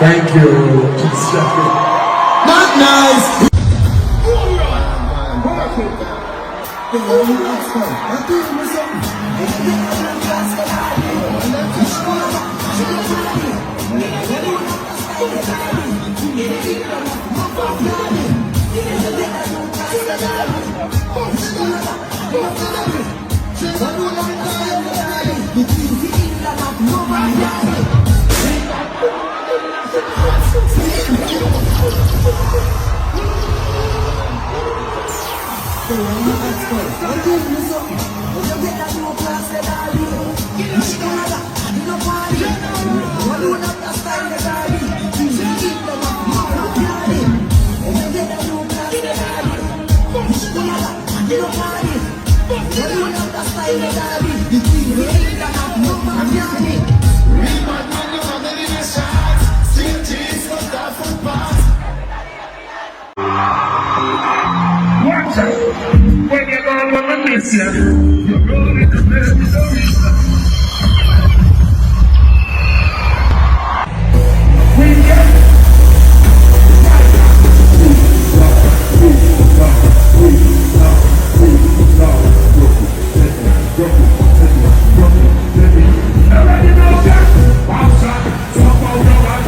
Thank you. Not nice. When you're going to miss you, you're going to miss you. We get everybody know that. Bounce up, talk about your life.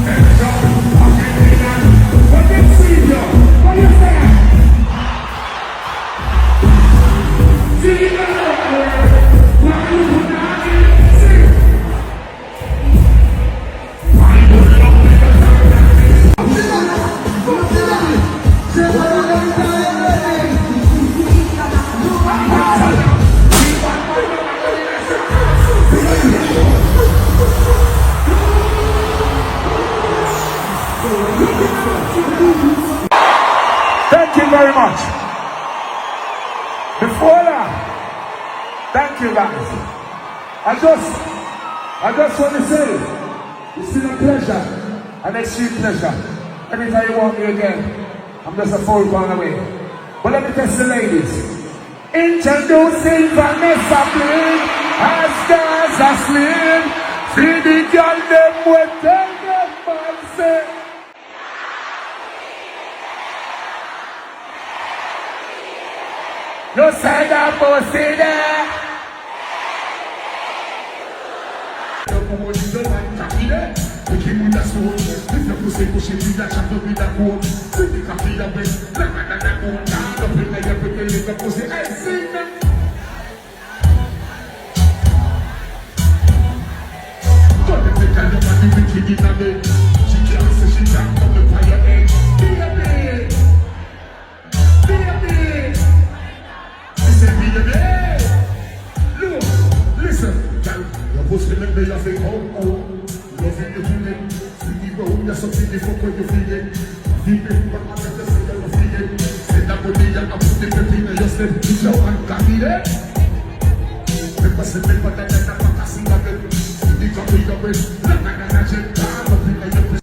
And it's all fucking in and what you see, yo? What you say? Thank you very much. Before that, thank you guys. I just want to say, it's been a pleasure, an extreme pleasure. Anytime you want me again, I'm just a phone call away. But let me test the ladies. Introducing Vanessa Flynn, as stars are slim. See the girl them with them man say. No side up pussy there. Listen, your pussy make me love it, oh, loving the feeling, see the road, you're something different when you feel it, feeling, but I'm just saying you're feeling, say that body, and I'm putting the thing in your step, it's your man, can be there, remember, say, remember, that I'm not passing up it, see the copy of it, like an agent, I'm up in your place.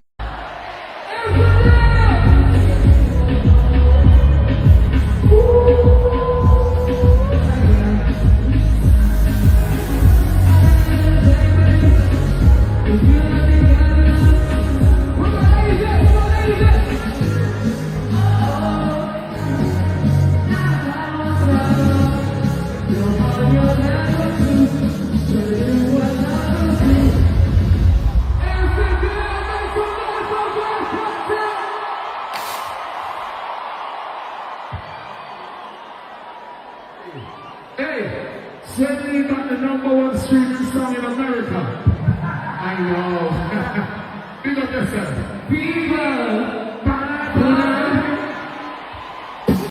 Hey, certainly got the #1 streaming song in America. I know. Big up yourself. People!